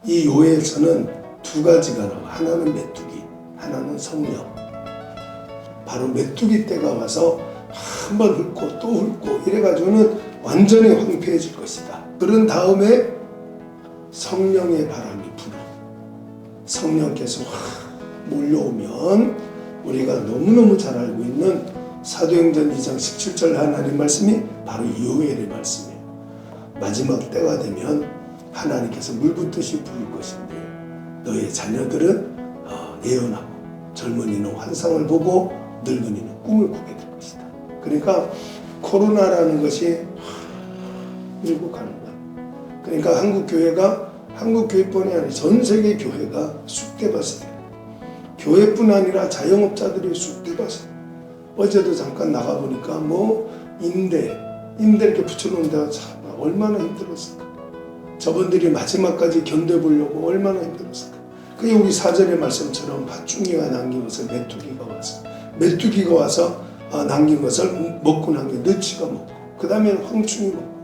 이 요엘서는 두 가지가 나와. 하나는 메뚜기, 하나는 성령. 바로 메뚜기 때가 와서 한 번 훑고 또 훑고 이래가지고는 완전히 황폐해질 것이다. 그런 다음에 성령의 바람이 불어. 성령께서 몰려오면 우리가 너무너무 잘 알고 있는 사도행전 2장 17절 하나님 말씀이 바로 요엘의 말씀이에요. 마지막 때가 되면 하나님께서 물붓듯이 부을 것인데 너의 자녀들은 예언하고 젊은이는 환상을 보고 늙은이는 꿈을 꾸게 될 것이다. 그러니까 코로나라는 것이 밀고 가는 거야. 그러니까 한국 교회뿐이 아니라 전 세계 교회가 쑥대밭이 돼요. 교회뿐 아니라 자영업자들이 쑥대밭이 돼요. 어제도 잠깐 나가보니까 임대 이렇게 붙여놓은 데가 참 얼마나 힘들었을까. 저분들이 마지막까지 견뎌보려고 얼마나 힘들었을까. 그게 우리 사전의 말씀처럼 팥중이가 남긴 것을 메뚜기가 와서 남긴 것을 먹고 남긴 너치가 먹고 그 다음에 황충이 먹고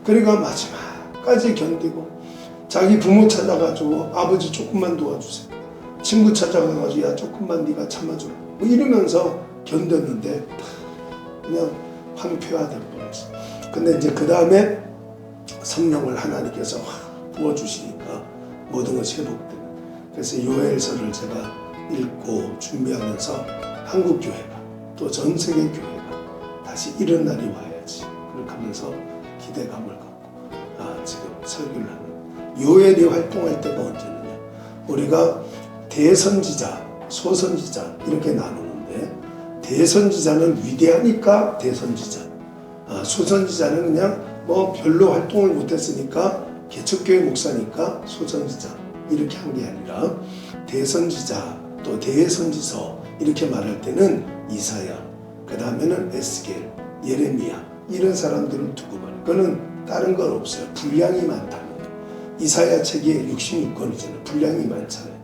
그러니까 마지막까지 견디고 자기 부모 찾아가지고 아버지 조금만 도와주세요. 친구 찾아가가지고 야 조금만 네가 참아줘라 이러면서 견뎠는데 그냥 황폐화될 뻔했어. 근데 이제 그 다음에 성령을 하나님께서 부어주시니까 모든 것이 회복되는. 그래서 요엘서를 제가 읽고 준비하면서 한국 교회가 또 전 세계 교회가 다시 이런 날이 와야지 그렇게 하면서 기대감을 갖고 지금 설교를 하는. 요엘이 활동할 때가 언제느냐. 우리가 대선지자, 소선지자 이렇게 나누는데 대선지자는 위대하니까 대선지자, 소선지자는 그냥 별로 활동을 못했으니까 개척교회 목사니까 소선지자 이렇게 한 게 아니라 대선지자 또 대선지서 이렇게 말할 때는 이사야, 그 다음에는 에스겔, 예레미야 이런 사람들을 두고 말해요. 그거는 다른 건 없어요. 분량이 많다는 거. 이사야 책이 66권이잖아요. 분량이 많잖아요.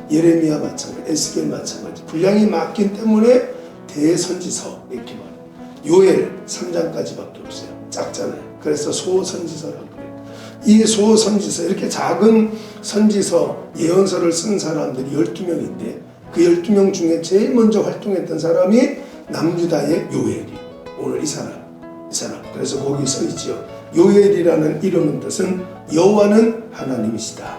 예레미야 마찬가지, 에스겔 마찬가지. 분량이 많기 때문에 대선지서 이렇게 말해요. 요엘 3장까지밖에 없어요. 작잖아요. 그래서 소선지서라고 그래요. 이 소선지서 이렇게 작은 선지서 예언서를 쓴 사람들이 12명인데 그 12명 중에 제일 먼저 활동했던 사람이 남유다의 요엘이 오늘 이 사람. 그래서 거기 써 있죠. 요엘이라는 이름은 뜻은 여호와는 하나님이시다.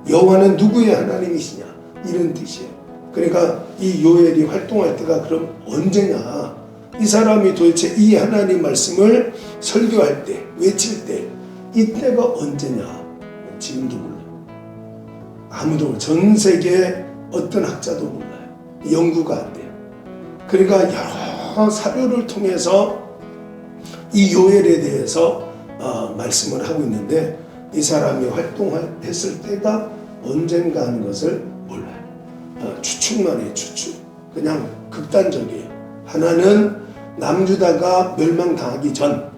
여호와는 누구의 하나님이시냐 이런 뜻이에요. 그러니까 이 요엘이 활동할 때가 그럼 언제냐. 이 사람이 도대체 이 하나님 말씀을 설교할 때 외칠 때 이때가 언제냐. 지금도 몰라요. 아무도 몰라요. 전 세계 어떤 학자도 몰라요. 연구가 안 돼요. 그러니까 여러 사료를 통해서 이 요엘에 대해서 말씀을 하고 있는데 이 사람이 활동했을 때가 언젠가 하는 것을 몰라요. 추측만 해요. 추측. 그냥 극단적이에요. 하나는 남유다가 멸망당하기 전,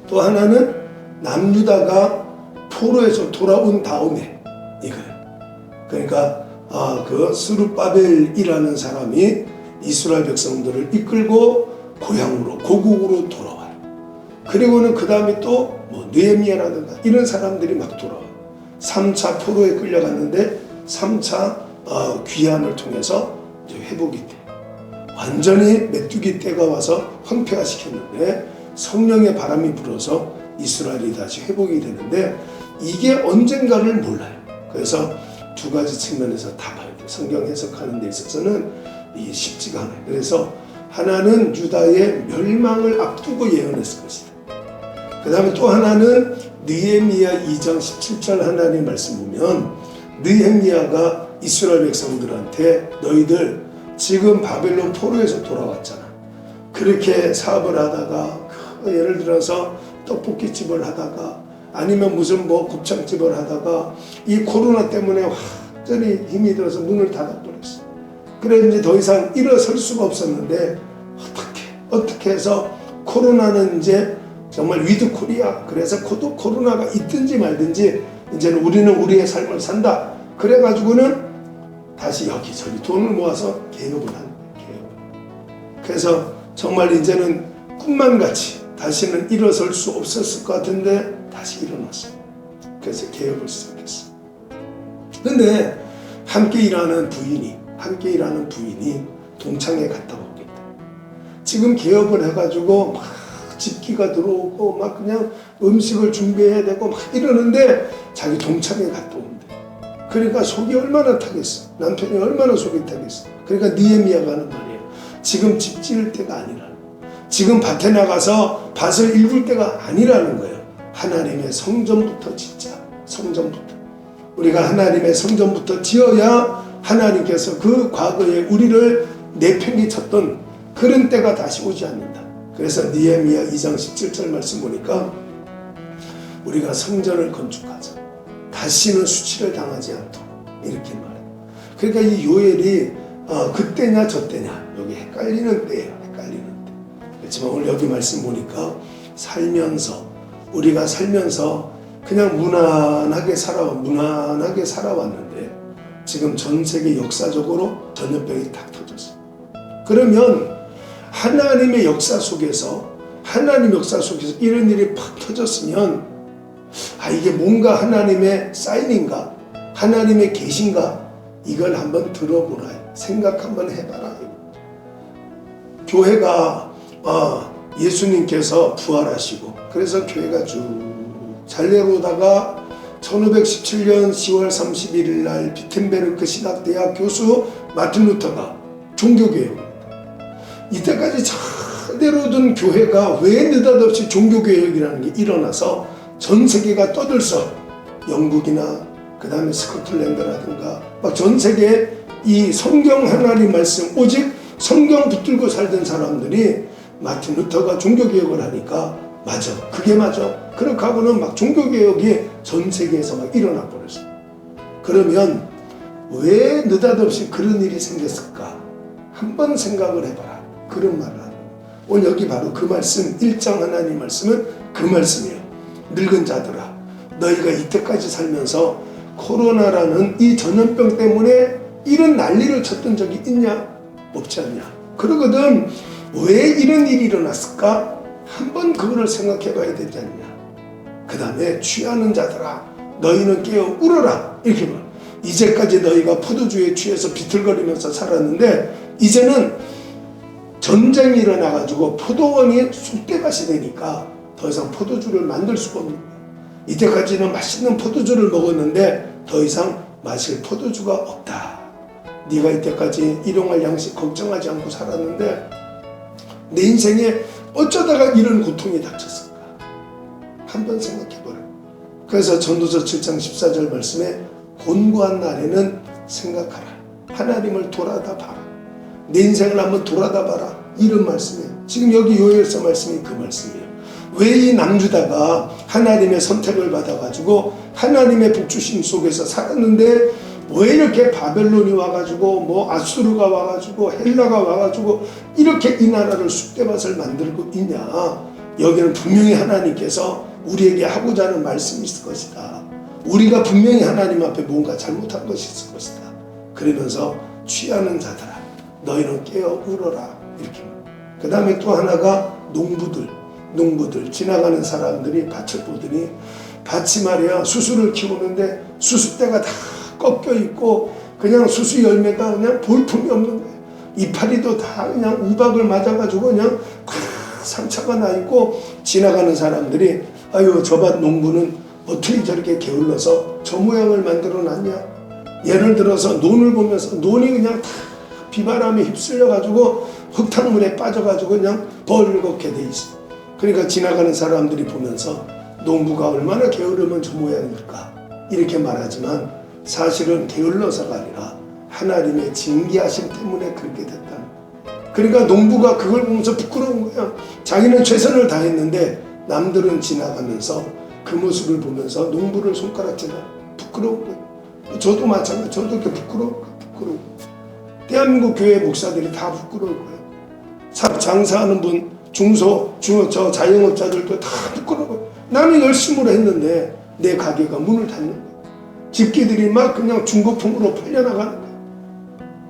또 하나는 남유다가 포로에서 돌아온 다음에 이거예요. 그러니까 그 스룹바벨이라는 사람이 이스라엘 백성들을 이끌고 고향으로 고국으로 돌아와요. 그리고는 그 다음에 또 느헤미야라든가 이런 사람들이 막 돌아와요. 3차 포로에 끌려갔는데 3차 귀환을 통해서 이제 회복이 돼요. 완전히 메뚜기 때가 와서 황폐화시켰는데 성령의 바람이 불어서 이스라엘이 다시 회복이 되는데 이게 언젠가를 몰라요. 그래서 두 가지 측면에서 다 봐야 돼요. 성경 해석하는 데 있어서는 이게 쉽지가 않아요. 그래서 하나는 유다의 멸망을 앞두고 예언했을 것이다. 그 다음에 또 하나는 느헤미야 2장 17절 하나님 말씀 보면 느헤미야가 이스라엘 백성들한테 너희들 지금 바벨론 포로에서 돌아왔잖아. 그렇게 사업을 하다가 예를 들어서 떡볶이집을 하다가 아니면 무슨 곱창집을 하다가 이 코로나 때문에 완전히 힘이 들어서 문을 닫아버렸어. 그래 이제 더 이상 일어설 수가 없었는데 어떻게 해서 코로나는 이제 정말 위드 코리아. 그래서 코로나가 있든지 말든지 이제는 우리는 우리의 삶을 산다. 그래가지고는 다시 여기저기 돈을 모아서 개업을 하는 거예요. 그래서 정말 이제는 꿈만 같이 다시는 일어설 수 없었을 것 같은데 다시 일어났어요. 그래서 개업을 시작했어요. 근데 함께 일하는 부인이 동창회 갔다 오겠다. 지금 개업을 해가지고 막 집기가 들어오고 막 그냥 음식을 준비해야 되고 막 이러는데 자기 동창회 갔다 온대. 그러니까 속이 얼마나 타겠어. 남편이 얼마나 속이 타겠어. 그러니까 느헤미야가 하는 말이에요. 지금 집 지을 때가 아니라는, 지금 밭에 나가서 밭을 일굴 때가 아니라는 거예요. 하나님의 성전부터 짓자. 성전부터. 우리가 하나님의 성전부터 지어야 하나님께서 그 과거에 우리를 내팽이 쳤던 그런 때가 다시 오지 않는다. 그래서 느헤미야 2장 17절 말씀 보니까 우리가 성전을 건축하자. 다시는 수치를 당하지 않도록 이렇게 말해요. 그러니까 이 요엘이 그때냐 저때냐 여기 헷갈리는 때예요. 헷갈리는 때. 그렇지만 오늘 여기 말씀 보니까 우리가 살면서 그냥 무난하게 살아왔는데 지금 전 세계 역사적으로 전염병이 탁 터졌어요. 그러면 하나님의 역사 속에서 이런 일이 팍 터졌으면 이게 뭔가 하나님의 사인인가? 하나님의 계신가? 이걸 한번 들어보라. 생각 한번 해봐라. 교회가 예수님께서 부활하시고 그래서 교회가 쭉 잘 내려오다가 1517년 10월 31일 날 비텐베르크 신학대학 교수 마틴 루터가 종교개혁입니다. 이때까지 잘 내려오던 교회가 왜 느닷없이 종교개혁이라는 게 일어나서 전 세계가 떠들썩, 영국이나 그 다음에 스코틀랜드라든가 막 전 세계에 이 성경 하나님 말씀 오직 성경 붙들고 살던 사람들이 마틴 루터가 종교개혁을 하니까 맞아, 그게 맞아. 그렇게 하고는 막 종교개혁이 전 세계에서 막 일어나 버렸어요. 그러면 왜 느닷없이 그런 일이 생겼을까? 한번 생각을 해봐라. 그런 말을 하는 거예요. 오늘 여기 바로 그 말씀, 1장 하나님 말씀은 그 말씀이에요. 늙은 자들아, 너희가 이때까지 살면서 코로나라는 이 전염병 때문에 이런 난리를 쳤던 적이 있냐? 없지 않냐? 그러거든. 왜 이런 일이 일어났을까? 한번 그거를 생각해 봐야 되지 않냐? 그 다음에 취하는 자들아, 너희는 깨어 울어라. 이렇게 말. 이제까지 너희가 포도주에 취해서 비틀거리면서 살았는데 이제는 전쟁이 일어나가지고 포도원이 쑥대밭이 되니까 더 이상 포도주를 만들 수가 없는 거예요. 이때까지는 맛있는 포도주를 먹었는데 더 이상 마실 포도주가 없다. 네가 이때까지 일용할 양식 걱정하지 않고 살았는데 내 인생에 어쩌다가 이런 고통이 닥쳤을까? 한번 생각해보라. 그래서 전도서 7장 14절 말씀에 곤고한 날에는 생각하라. 하나님을 돌아다 봐라. 내 인생을 한번 돌아다 봐라. 이런 말씀이에요. 지금 여기 요엘서 말씀이 그 말씀이에요. 왜 이 남유다가 하나님의 선택을 받아가지고 하나님의 복주심 속에서 살았는데 왜 이렇게 바벨론이 와가지고 뭐 아수르가 와가지고 헬라가 와가지고 이렇게 이 나라를 쑥대밭을 만들고 있냐? 여기는 분명히 하나님께서 우리에게 하고자 하는 말씀이 있을 것이다. 우리가 분명히 하나님 앞에 뭔가 잘못한 것이 있을 것이다. 그러면서 취하는 자들아, 너희는 깨어 울어라. 이렇게. 그 다음에 또 하나가 농부들 지나가는 사람들이 밭을 보더니 밭이 말이야 수수를 키우는데 수수대가 다 꺾여 있고 그냥 수수 열매가 그냥 볼품이 없는 거예요. 이파리도 다 그냥 우박을 맞아가지고 그냥 상처가 나 있고 지나가는 사람들이 아유 저 밭 농부는 어떻게 저렇게 게을러서 저 모양을 만들어 놨냐. 예를 들어서 논을 보면서 논이 그냥 다 비바람에 휩쓸려가지고 흙탕물에 빠져가지고 그냥 벌겋게 돼 있어. 그러니까 지나가는 사람들이 보면서 농부가 얼마나 게으르면 저 모양일까 이렇게 말하지만 사실은 게을러서가 아니라 하나님의 징계하심 때문에 그렇게 됐다는 거예요. 그러니까 농부가 그걸 보면서 부끄러운 거야. 자기는 최선을 다했는데 남들은 지나가면서 그 모습을 보면서 농부를 손가락질하 부끄러운 거예요. 저도 마찬가지. 저도 이렇게 부끄러워. 대한민국 교회 목사들이 다 부끄러울 거예요. 장사하는 분, 저 자영업자들도 다 부끄러워. 나는 열심으로 했는데 내 가게가 문을 닫는 거야. 집기들이 막 그냥 중고품으로 팔려나가는 거야.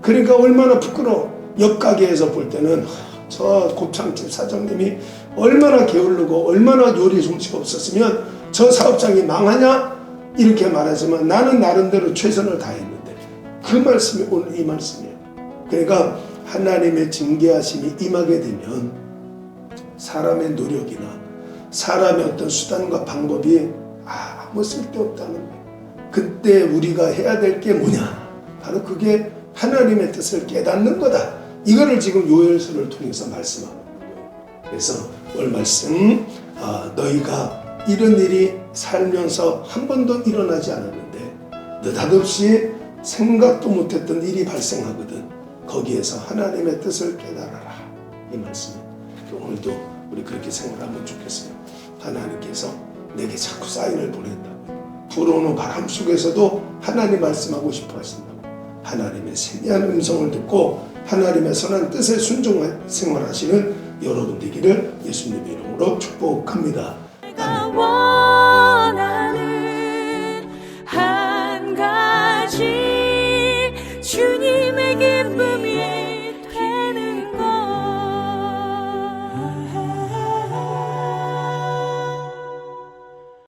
그러니까 얼마나 부끄러워. 옆 가게에서 볼 때는 저 곱창집 사장님이 얼마나 게으르고 얼마나 요리 솜씨가 없었으면 저 사업장이 망하냐? 이렇게 말하지만 나는 나름대로 최선을 다했는데 그 말씀이 오늘 이 말씀이에요. 그러니까 하나님의 징계하심이 임하게 되면 사람의 노력이나 사람의 어떤 수단과 방법이 아무 쓸데없다는 거예요. 그때 우리가 해야 될 게 뭐냐? 바로 그게 하나님의 뜻을 깨닫는 거다. 이거를 지금 요엘서를 통해서 말씀하는 거예요. 그래서 오늘 말씀, 너희가 이런 일이 살면서 한 번도 일어나지 않았는데 느닷없이 생각도 못했던 일이 발생하거든. 거기에서 하나님의 뜻을 깨달아라. 이 말씀. 오늘도 우리 그렇게 생각하면 좋겠어요. 하나님께서 내게 자꾸 사인을 보낸다고. 불어오는 바람 속에서도 하나님 말씀하고 싶어 하신다고. 하나님의 세미한 음성을 듣고 하나님의 선한 뜻에 순종해 생활하시는 여러분 되기를 예수님의 이름으로 축복합니다. 아멘.